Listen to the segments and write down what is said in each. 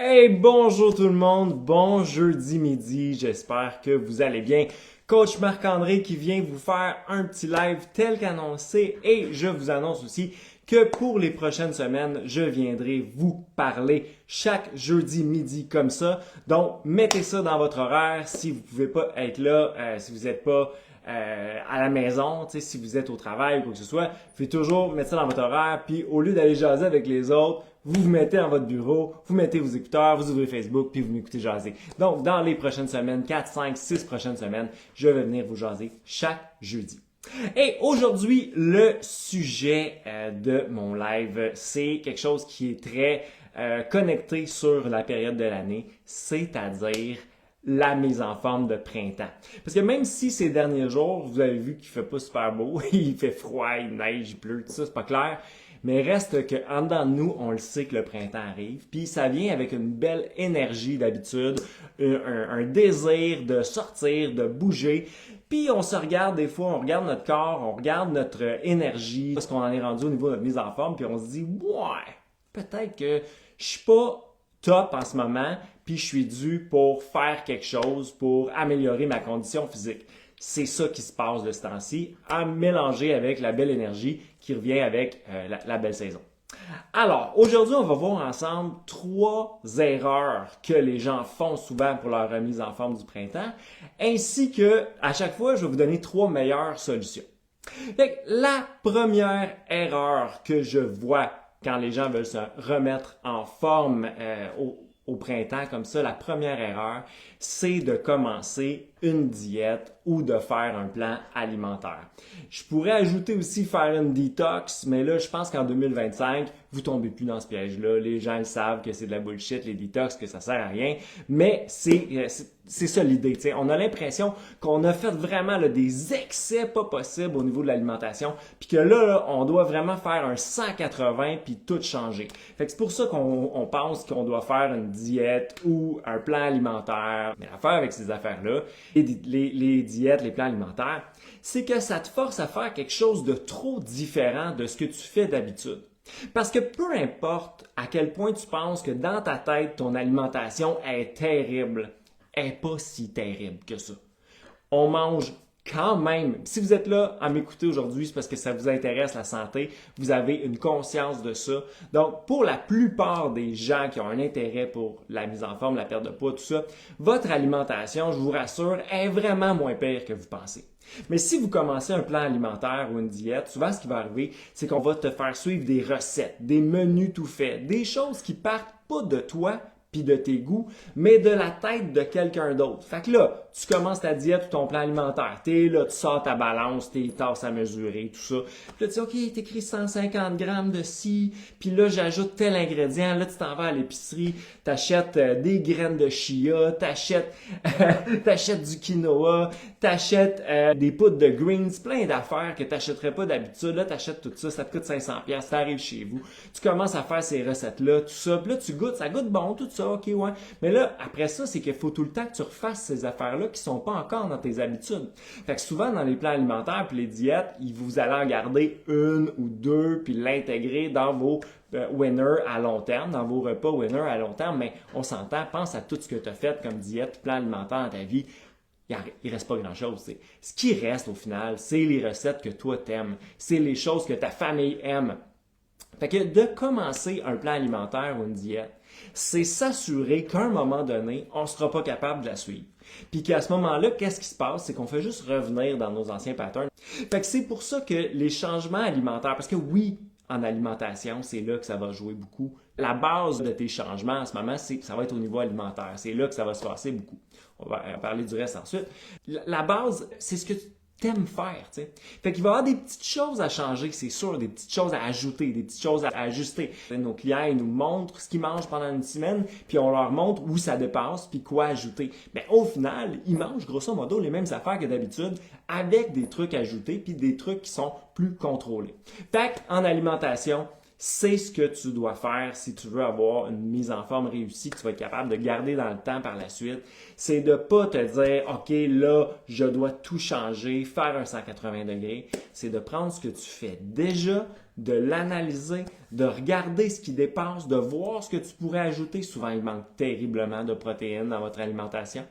Hey, bonjour tout le monde, bon jeudi midi, j'espère que vous allez bien. Coach Marc-André qui vient vous faire un petit live tel qu'annoncé et je vous annonce aussi que pour les prochaines semaines, je viendrai vous parler chaque jeudi midi comme ça. Donc, mettez ça dans votre horaire si vous ne pouvez pas être là, si vous n'êtes pas à la maison, si vous êtes au travail ou quoi que ce soit, vous pouvez toujours mettre ça dans votre horaire, puis au lieu d'aller jaser avec les autres, vous vous mettez dans votre bureau, vous mettez vos écouteurs, vous ouvrez Facebook, puis vous m'écoutez jaser. Donc, dans les prochaines semaines, 4, 5, 6 prochaines semaines, je vais venir vous jaser chaque jeudi. Et aujourd'hui, le sujet de mon live, c'est quelque chose qui est très connecté sur la période de l'année, c'est-à-dire la mise en forme de printemps. Parce que même si ces derniers jours, vous avez vu qu'il fait pas super beau, il fait froid, il neige, il pleut, tout ça, c'est pas clair, mais reste que en dedans de nous, on le sait que le printemps arrive, puis ça vient avec une belle énergie d'habitude, un désir de sortir, de bouger, puis on se regarde des fois, on regarde notre corps, on regarde notre énergie, parce qu'on en est rendu au niveau de notre mise en forme, puis on se dit, ouais, peut-être que je suis pas top en ce moment, puis je suis dû pour faire quelque chose pour améliorer ma condition physique. C'est ça qui se passe de ce temps-ci, à mélanger avec la belle énergie qui revient avec la belle saison. Alors, aujourd'hui, on va voir ensemble 3 erreurs que les gens font souvent pour leur remise en forme du printemps, ainsi que, à chaque fois, je vais vous donner 3 meilleures solutions. Fait que la première erreur que je vois quand les gens veulent se remettre en forme au printemps comme ça, la première erreur, c'est de commencer une diète ou de faire un plan alimentaire. Je pourrais ajouter aussi faire une détox, mais là, je pense qu'en 2025, vous tombez plus dans ce piège-là. Les gens le savent que c'est de la bullshit, les détox, que ça sert à rien, mais c'est ça l'idée. T'sais. On a l'impression qu'on a fait vraiment là, des excès pas possibles au niveau de l'alimentation, puis que là, on doit vraiment faire un 180 puis tout changer. Fait que c'est pour ça qu'on pense qu'on doit faire une diète ou un plan alimentaire. Mais l'affaire avec ces affaires-là, les diètes, les plans alimentaires, c'est que ça te force à faire quelque chose de trop différent de ce que tu fais d'habitude. Parce que peu importe à quel point tu penses que dans ta tête, ton alimentation est terrible, elle n'est pas si terrible que ça. On mange quand même. Si vous êtes là à m'écouter aujourd'hui, c'est parce que ça vous intéresse la santé, vous avez une conscience de ça. Donc, pour la plupart des gens qui ont un intérêt pour la mise en forme, la perte de poids, tout ça, votre alimentation, je vous rassure, est vraiment moins pire que vous pensez. Mais si vous commencez un plan alimentaire ou une diète, souvent ce qui va arriver, c'est qu'on va te faire suivre des recettes, des menus tout faits, des choses qui partent pas de toi puis de tes goûts, mais de la tête de quelqu'un d'autre. Fait que là, tu commences ta diète ou ton plan alimentaire. T'es là, tu sors ta balance, tes tasses à mesurer, tout ça. Puis là, tu dis, OK, t'écris 150 grammes de ci, puis là, j'ajoute tel ingrédient. Là, tu t'en vas à l'épicerie, t'achètes des graines de chia, t'achètes du quinoa, t'achètes des poudres de greens, plein d'affaires que t'achèterais pas d'habitude. Là, t'achètes tout ça, ça te coûte 500$, t'arrives chez vous. Tu commences à faire ces recettes-là, tout ça. Puis là, tu goûtes, ça goûte bon, tout ça, OK, ouais. Mais là, après ça, c'est qu'il faut tout le temps que tu refasses ces affaires-là qui sont pas encore dans tes habitudes. Fait que souvent, dans les plans alimentaires puis les diètes, vous allez en garder une ou deux puis l'intégrer dans vos winners à long terme, dans vos repas winners à long terme, mais on s'entend, pense à tout ce que tu as fait comme diète, plan alimentaire dans ta vie. Il reste pas grand-chose. T'sais. Ce qui reste au final, c'est les recettes que toi t'aimes. C'est les choses que ta famille aime. Fait que de commencer un plan alimentaire ou une diète, c'est s'assurer qu'à un moment donné, on ne sera pas capable de la suivre. Puis qu'à ce moment-là, qu'est-ce qui se passe? C'est qu'on fait juste revenir dans nos anciens patterns. Fait que c'est pour ça que les changements alimentaires, parce que oui, en alimentation, c'est là que ça va jouer beaucoup. La base de tes changements en ce moment, ça va être au niveau alimentaire. C'est là que ça va se passer beaucoup. On va en parler du reste ensuite. La base, c'est ce que tu t'aimes faire, tu sais. Fait qu'il va y avoir des petites choses à changer, c'est sûr, des petites choses à ajouter, des petites choses à ajuster. Nos clients, ils nous montrent ce qu'ils mangent pendant une semaine, puis on leur montre où ça dépasse, puis quoi ajouter. Mais au final, ils mangent grosso modo les mêmes affaires que d'habitude, avec des trucs ajoutés, puis des trucs qui sont plus contrôlés. Fait qu'en alimentation, C'est ce que tu dois faire si tu veux avoir une mise en forme réussie que tu vas être capable de garder dans le temps par la suite. C'est de ne pas te dire, OK, là, je dois tout changer, faire un 180 degrés. C'est de prendre ce que tu fais déjà, de l'analyser, de regarder ce qui dépasse, de voir ce que tu pourrais ajouter. Souvent, il manque terriblement de protéines dans votre alimentation.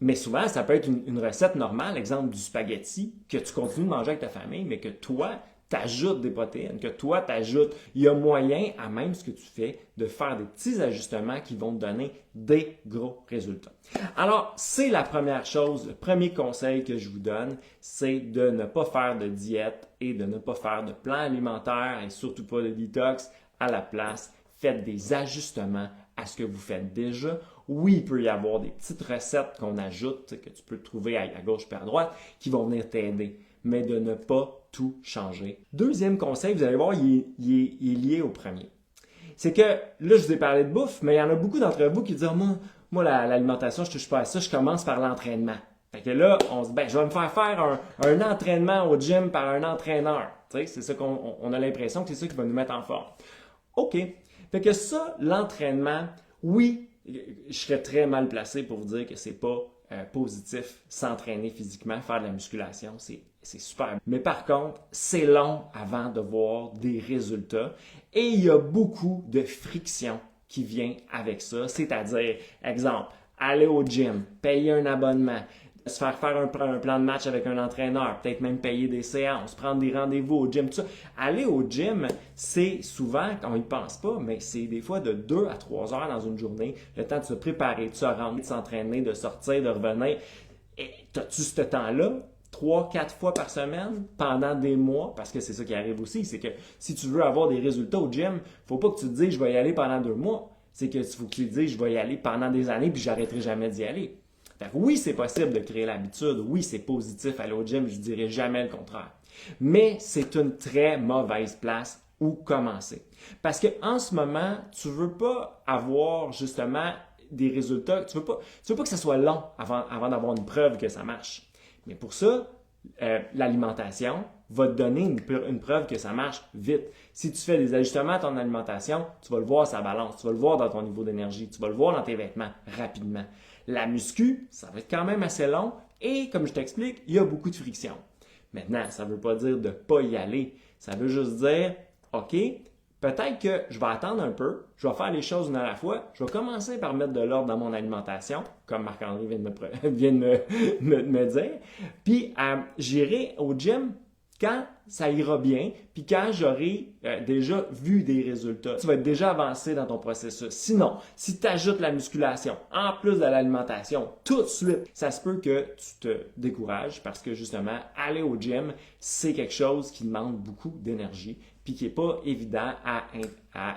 Mais souvent, ça peut être une recette normale, exemple du spaghetti, que tu continues de manger avec ta famille, mais que toi, t'ajoutes des protéines, que toi, t'ajoutes. Il y a moyen, à même ce que tu fais, de faire des petits ajustements qui vont te donner des gros résultats. Alors, c'est la première chose, le premier conseil que je vous donne, c'est de ne pas faire de diète et de ne pas faire de plan alimentaire et surtout pas de détox. À la place, faites des ajustements à ce que vous faites déjà. Oui, il peut y avoir des petites recettes qu'on ajoute, que tu peux trouver à gauche et à droite, qui vont venir t'aider, mais de ne pas tout changer. Deuxième conseil, vous allez voir, il est lié au premier. C'est que, là, je vous ai parlé de bouffe, mais il y en a beaucoup d'entre vous qui disent « Moi, l'alimentation, je touche pas à ça, je commence par l'entraînement. » Fait que là, on se dit « Je vais me faire un entraînement au gym par un entraîneur. » Tu sais, c'est ça qu'on a l'impression que c'est ça qui va nous mettre en forme. OK. Fait que ça, l'entraînement, oui, je serais très mal placé pour vous dire que c'est pas positif s'entraîner physiquement, faire de la musculation, c'est super. Mais par contre, c'est long avant de voir des résultats et il y a beaucoup de friction qui vient avec ça, c'est-à-dire, exemple, aller au gym, payer un abonnement, se faire un plan de match avec un entraîneur, peut-être même payer des séances, prendre des rendez-vous au gym, tout ça. Aller au gym, c'est souvent, on n'y pense pas, mais c'est des fois de 2 à 3 heures dans une journée, le temps de se préparer, de se rendre, de s'entraîner, de sortir, de revenir. Et as-tu ce temps-là? 3-4 fois par semaine pendant des mois, parce que c'est ça qui arrive aussi, c'est que si tu veux avoir des résultats au gym, il ne faut pas que tu te dises je vais y aller pendant 2 mois. C'est que faut que tu te dises je vais y aller pendant des années puis j'arrêterai jamais d'y aller. Oui, c'est possible de créer l'habitude. Oui, c'est positif aller au gym. Je ne dirais jamais le contraire. Mais c'est une très mauvaise place où commencer. Parce qu'en ce moment, tu ne veux pas avoir justement des résultats. Tu veux pas que ça soit long avant d'avoir une preuve que ça marche. Mais pour ça, l'alimentation va te donner une preuve que ça marche vite. Si tu fais des ajustements à ton alimentation, tu vas le voir sa balance, tu vas le voir dans ton niveau d'énergie, tu vas le voir dans tes vêtements rapidement. La muscu, ça va être quand même assez long et comme je t'explique, il y a beaucoup de friction. Maintenant, ça ne veut pas dire de ne pas y aller. Ça veut juste dire, OK, peut-être que je vais attendre un peu, je vais faire les choses une à la fois, je vais commencer par mettre de l'ordre dans mon alimentation, comme Marc-André vient de me dire, puis j'irai au gym quand ça ira bien, puis quand j'aurai déjà vu des résultats. Tu vas être déjà avancé dans ton processus. Sinon, si tu ajoutes la musculation en plus de l'alimentation tout de suite, ça se peut que tu te décourages parce que justement, aller au gym, c'est quelque chose qui demande beaucoup d'énergie puis qui n'est pas évident à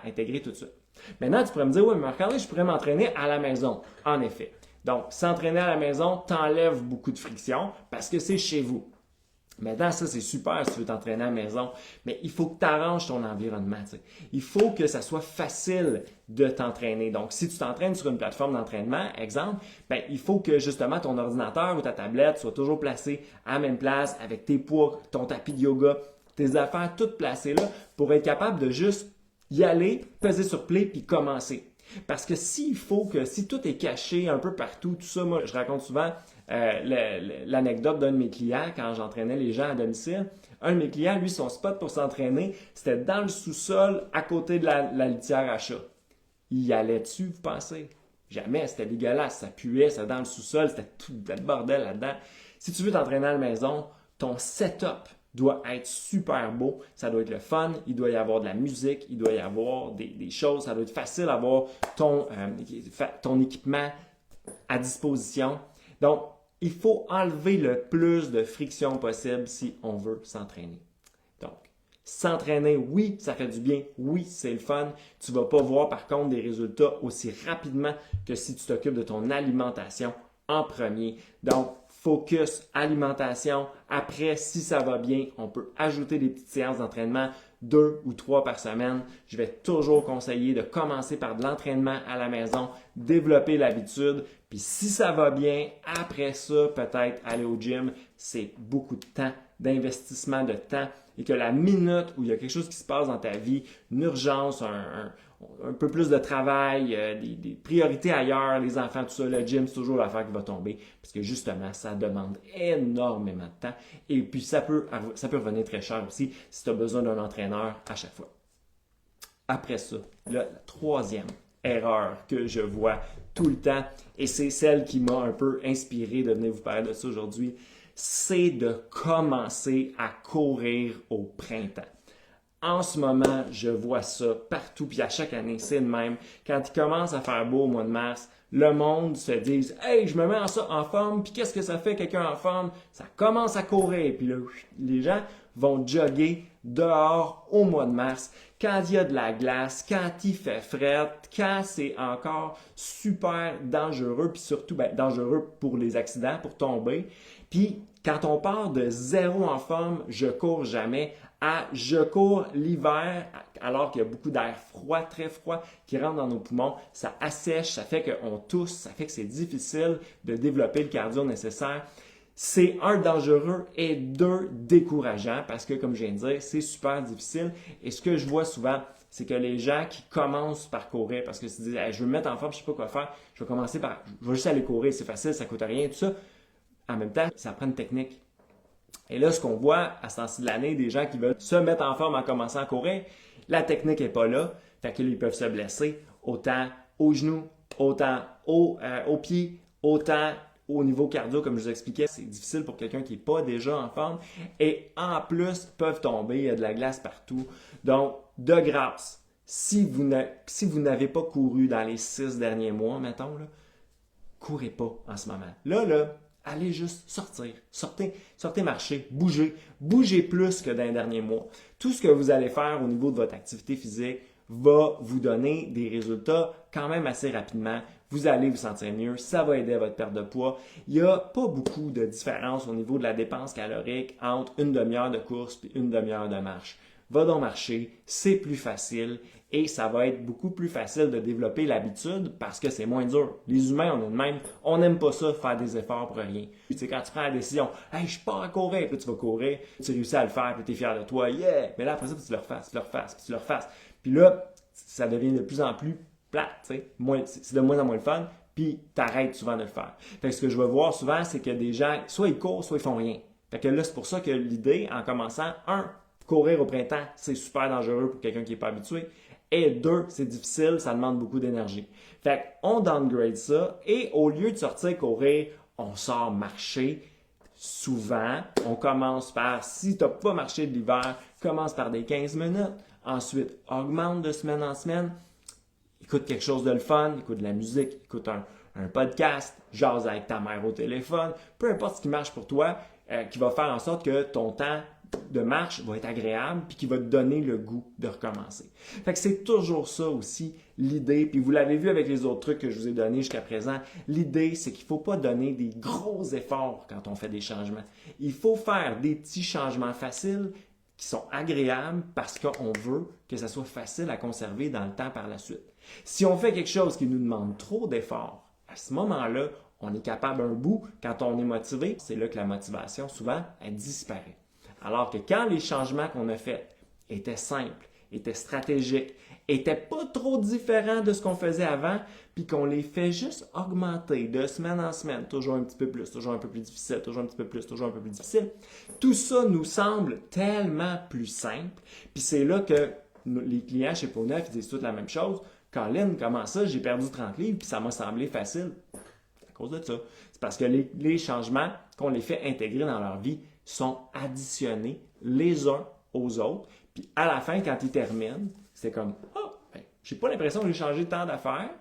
intégrer tout de suite. Maintenant, tu pourrais me dire, oui, mais Marc-André, je pourrais m'entraîner à la maison. En effet. Donc, s'entraîner à la maison t'enlève beaucoup de friction parce que c'est chez vous. Maintenant, ça, c'est super si tu veux t'entraîner à la maison, mais il faut que tu arranges ton environnement. T'sais. Il faut que ça soit facile de t'entraîner. Donc, si tu t'entraînes sur une plateforme d'entraînement, exemple, il faut que justement ton ordinateur ou ta tablette soit toujours placé à la même place avec tes poids, ton tapis de yoga, tes affaires toutes placées là pour être capable de juste y aller, peser sur play puis commencer. Parce que si tout est caché un peu partout, tout ça, moi, je raconte souvent l'anecdote d'un de mes clients quand j'entraînais les gens à domicile. Un de mes clients, lui, son spot pour s'entraîner, c'était dans le sous-sol à côté de la litière à chat. Il y allait dessus, vous pensez? Jamais, c'était dégueulasse, ça puait, c'était dans le sous-sol, c'était tout le bordel là-dedans. Si tu veux t'entraîner à la maison, ton setup doit être super beau, ça doit être le fun, il doit y avoir de la musique, il doit y avoir des choses, ça doit être facile d'avoir ton équipement à disposition. Donc, il faut enlever le plus de friction possible si on veut s'entraîner. Donc, s'entraîner, oui, ça fait du bien, oui, c'est le fun. Tu ne vas pas voir par contre des résultats aussi rapidement que si tu t'occupes de ton alimentation en premier. Donc, focus alimentation. Après, si ça va bien, on peut ajouter des petites séances d'entraînement, 2 ou 3 par semaine. Je vais toujours conseiller de commencer par de l'entraînement à la maison, développer l'habitude. Puis si ça va bien, après ça, peut-être aller au gym. C'est beaucoup de temps d'investissement de temps et que la minute où il y a quelque chose qui se passe dans ta vie, une urgence, un peu plus de travail, des priorités ailleurs, les enfants, tout ça, le gym, c'est toujours l'affaire qui va tomber parce que justement, ça demande énormément de temps et puis ça peut revenir très cher aussi si tu as besoin d'un entraîneur à chaque fois. Après ça, la troisième erreur que je vois tout le temps, et c'est celle qui m'a un peu inspiré de venir vous parler de ça aujourd'hui, c'est de commencer à courir au printemps. En ce moment, je vois ça partout, puis à chaque année, c'est le même. Quand il commence à faire beau au mois de mars, le monde se dit « Hey, je me mets en forme, puis qu'est-ce que ça fait quelqu'un en forme? Ça commence à courir. » Puis là, les gens vont jogger dehors au mois de mars, quand il y a de la glace, quand il fait fret, quand c'est encore super dangereux, puis surtout dangereux pour les accidents, pour tomber. Puis quand on part de zéro en forme, je cours jamais, à je cours l'hiver alors qu'il y a beaucoup d'air froid, très froid, qui rentre dans nos poumons, ça assèche, ça fait qu'on tousse, ça fait que c'est difficile de développer le cardio nécessaire. C'est un, dangereux et deux, décourageant parce que, comme je viens de dire, c'est super difficile. Et ce que je vois souvent, c'est que les gens qui commencent par courir parce que se disent hey, « je veux me mettre en forme, je ne sais pas quoi faire, je vais juste aller courir, c'est facile, ça ne coûte rien, tout ça ». En même temps, ça prend une technique. Et là, ce qu'on voit à ce temps-ci de l'année, des gens qui veulent se mettre en forme en commençant à courir, la technique n'est pas là, fait qu'ils peuvent se blesser autant aux genoux, autant aux pieds, autant au niveau cardio, comme je vous expliquais, c'est difficile pour quelqu'un qui n'est pas déjà en forme. Et en plus, peuvent tomber, il y a de la glace partout. Donc, de grâce, si vous n'avez pas couru dans les 6 derniers mois, mettons, là, courez pas en ce moment. Là, allez juste sortir. Sortez marcher, bougez plus que dans les derniers mois. Tout ce que vous allez faire au niveau de votre activité physique va vous donner des résultats quand même assez rapidement. Vous allez vous sentir mieux, ça va aider à votre perte de poids. Il n'y a pas beaucoup de différence au niveau de la dépense calorique entre une demi-heure de course et une demi-heure de marche. Va donc marcher, c'est plus facile et ça va être beaucoup plus facile de développer l'habitude parce que c'est moins dur. Les humains, on est de même, on n'aime pas ça, faire des efforts pour rien. Tu sais, quand tu prends la décision, « Hey, je pars à courir », puis tu vas courir, tu réussis à le faire, puis tu es fier de toi, « Yeah », mais là, après ça, tu le refasses, puis tu le refasses. Puis là, ça devient de plus en plus plate, tu sais. C'est de moins en moins le fun, puis tu arrêtes souvent de le faire. Fait que ce que je vais voir souvent, c'est que des gens, soit ils courent, soit ils font rien. Fait que là, c'est pour ça que l'idée, en commençant, courir au printemps, c'est super dangereux pour quelqu'un qui n'est pas habitué. Et deux, c'est difficile, ça demande beaucoup d'énergie. Fait qu'on downgrade ça et au lieu de sortir courir, on sort marcher. Souvent, on commence par, si tu n'as pas marché de l'hiver, commence par des 15 minutes. Ensuite, augmente de semaine en semaine. Écoute quelque chose de le fun, écoute de la musique, écoute un podcast, jase avec ta mère au téléphone. Peu importe ce qui marche pour toi, qui va faire en sorte que ton temps de marche va être agréable puis qui va te donner le goût de recommencer. Fait que c'est toujours ça aussi l'idée, puis vous l'avez vu avec les autres trucs que je vous ai donnés jusqu'à présent, l'idée c'est qu'il ne faut pas donner des gros efforts quand on fait des changements. Il faut faire des petits changements faciles qui sont agréables parce qu'on veut que ça soit facile à conserver dans le temps par la suite. Si on fait quelque chose qui nous demande trop d'efforts, à ce moment-là, on est capable un bout, quand on est motivé, c'est là que la motivation, souvent, elle disparaît. Alors que quand les changements qu'on a faits étaient simples, étaient stratégiques, étaient pas trop différents de ce qu'on faisait avant, puis qu'on les fait juste augmenter de semaine en semaine, toujours un petit peu plus, toujours un peu plus difficile, toujours un petit peu plus, toujours un peu plus difficile, tout ça nous semble tellement plus simple. Puis c'est là que les clients chez Peau Neuf disent toutes la même chose. Colin, comment ça, j'ai perdu 30 livres, puis ça m'a semblé facile. C'est à cause de ça. C'est parce que les changements qu'on les fait intégrer dans leur vie sont additionnés les uns aux autres. Puis à la fin, quand ils terminent, c'est comme « Ah, ben, j'ai pas l'impression que j'ai changé tant d'affaires,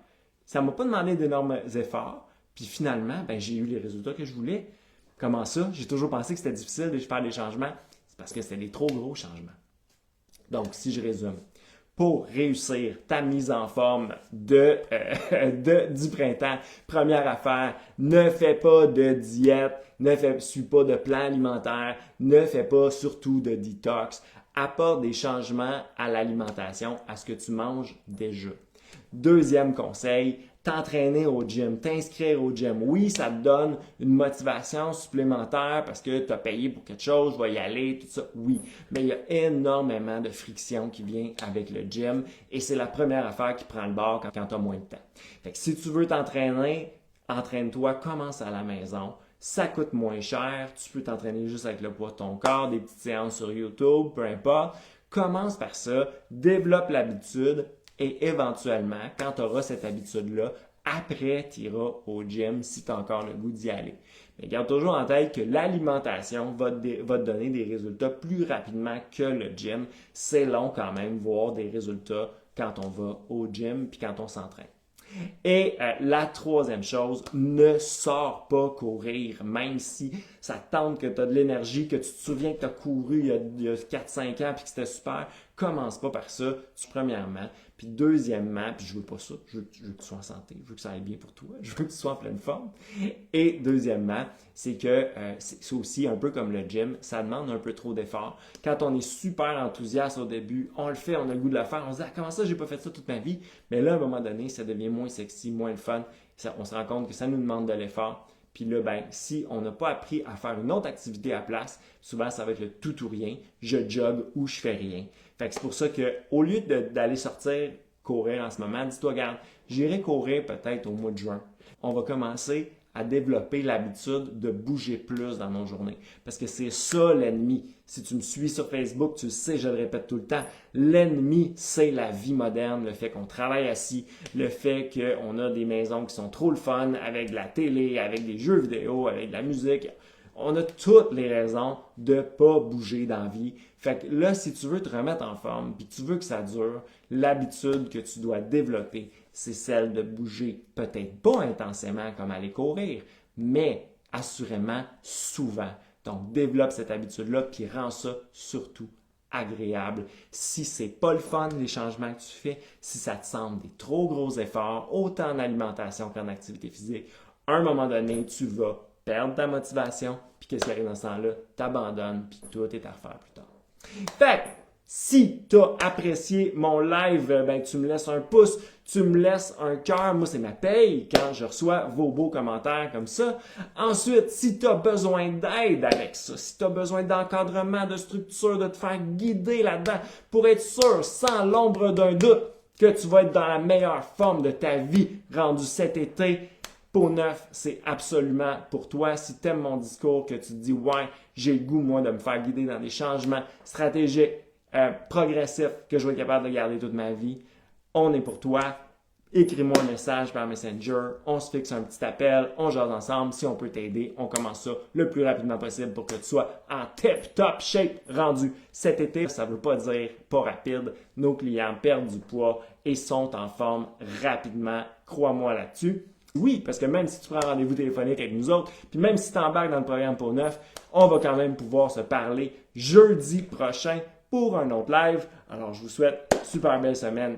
ça m'a pas demandé d'énormes efforts, puis finalement, ben, j'ai eu les résultats que je voulais. » Comment ça? J'ai toujours pensé que c'était difficile de faire des changements. C'est parce que c'était des trop gros changements. Donc, si je résume, pour réussir ta mise en forme du printemps, première affaire, ne fais pas de diète, suis pas de plan alimentaire, ne fais pas surtout de détox. Apporte des changements à l'alimentation, à ce que tu manges déjà. Deuxième conseil, t'entraîner au gym, t'inscrire au gym. Oui, ça te donne une motivation supplémentaire parce que tu as payé pour quelque chose, je vais y aller, tout ça. Oui, mais il y a énormément de friction qui vient avec le gym et c'est la première affaire qui prend le bord quand tu as moins de temps. Fait que si tu veux t'entraîner, entraîne-toi, commence à la maison. Ça coûte moins cher, tu peux t'entraîner juste avec le poids de ton corps, des petites séances sur YouTube, peu importe. Commence par ça, développe l'habitude et éventuellement, quand tu auras cette habitude-là, après, tu iras au gym si tu as encore le goût d'y aller. Mais garde toujours en tête que l'alimentation va te donner des résultats plus rapidement que le gym. C'est long quand même voir des résultats quand on va au gym puis quand on s'entraîne. Et la troisième chose, ne sors pas courir, même si ça te tente que tu as de l'énergie, que tu te souviens que tu as couru il y a 4-5 ans puis que c'était super. Commence pas par ça, premièrement. Puis deuxièmement, puis je veux pas ça, je veux que tu sois en santé, je veux que ça aille bien pour toi, je veux que tu sois en pleine forme. Et deuxièmement, c'est que c'est aussi un peu comme le gym, ça demande un peu trop d'efforts. Quand on est super enthousiaste au début, on le fait, on a le goût de le faire, on se dit comment ça, j'ai pas fait ça toute ma vie. Mais là, à un moment donné, ça devient moins sexy, moins le fun. On se rend compte que ça nous demande de l'effort. Puis là, ben, si on n'a pas appris à faire une autre activité à place, souvent ça va être le tout ou rien, je jogue ou je fais rien. Fait que c'est pour ça qu'au lieu d'aller sortir courir en ce moment, dis-toi, regarde, j'irai courir peut-être au mois de juin. On va commencer à développer l'habitude de bouger plus dans nos journées. Parce que c'est ça l'ennemi. Si tu me suis sur Facebook, tu le sais, je le répète tout le temps, l'ennemi, c'est la vie moderne, le fait qu'on travaille assis, le fait qu'on a des maisons qui sont trop le fun, avec de la télé, avec des jeux vidéo, avec de la musique. On a toutes les raisons de ne pas bouger dans la vie. Fait que là, si tu veux te remettre en forme, puis tu veux que ça dure, l'habitude que tu dois développer, c'est celle de bouger, peut-être pas intensément comme aller courir, mais assurément souvent. Donc, développe cette habitude-là, puis rends ça surtout agréable. Si c'est pas le fun, les changements que tu fais, si ça te semble des trop gros efforts, autant en alimentation qu'en activité physique, à un moment donné, tu vas perdre ta motivation, puis qu'est-ce qui arrive dans ce temps-là? T'abandonnes, puis tout est à refaire plus tard. Fait que, si tu as apprécié mon live, ben, tu me laisses un pouce, tu me laisses un cœur. Moi, c'est ma paye quand je reçois vos beaux commentaires comme ça. Ensuite, si tu as besoin d'aide avec ça, si tu as besoin d'encadrement, de structure, de te faire guider là-dedans pour être sûr, sans l'ombre d'un doute, que tu vas être dans la meilleure forme de ta vie rendue cet été, Peau neuf, c'est absolument pour toi. Si tu aimes mon discours, que tu te dis « Ouais, j'ai le goût, moi, de me faire guider dans des changements stratégiques, progressifs, que je vais être capable de garder toute ma vie », on est pour toi. Écris-moi un message par Messenger, on se fixe un petit appel, on jase ensemble. Si on peut t'aider, on commence ça le plus rapidement possible pour que tu sois en tip-top shape rendu cet été. Ça ne veut pas dire pas rapide. Nos clients perdent du poids et sont en forme rapidement. Crois-moi là-dessus. Oui, parce que même si tu prends un rendez-vous téléphonique avec nous autres, puis même si tu embarques dans le programme Peau neuf, on va quand même pouvoir se parler jeudi prochain pour un autre live. Alors, je vous souhaite super belle semaine